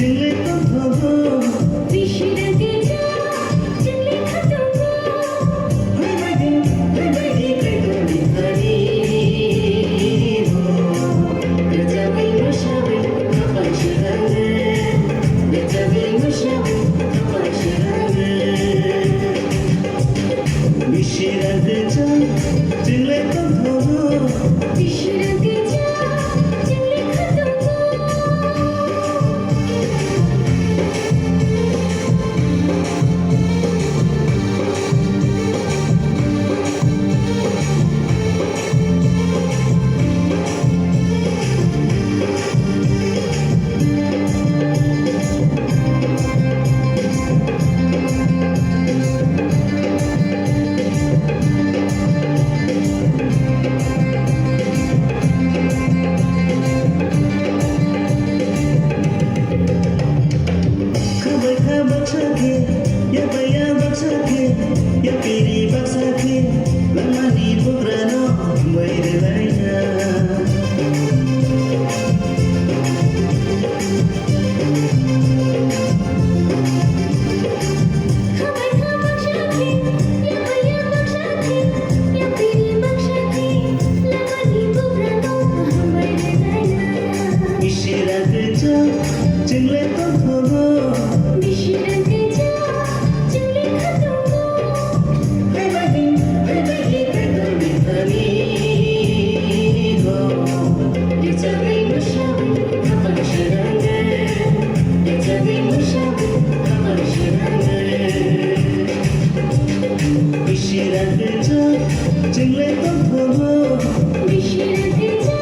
चिल्ले तो धोबो विश्रांती जा चिल्ले खतंगो हाय बागे काय तोडी खरी हो रजावे मशावे कपाशरावे रजावे मशावे कपाशरावे विश्रांती जा चिल्ले तो धोबो विश्रांती जा चिल्ले खतंगो Ya baya baksake ya piri baksake lama di putrano baire laina Isyarat kerja cingle to thobo hai bagi kai todi khari ho dicapai musyawi kapal syarange dicapai musyawi kapal syarange Isyarat kerja cingle to thobo Isyarat kerja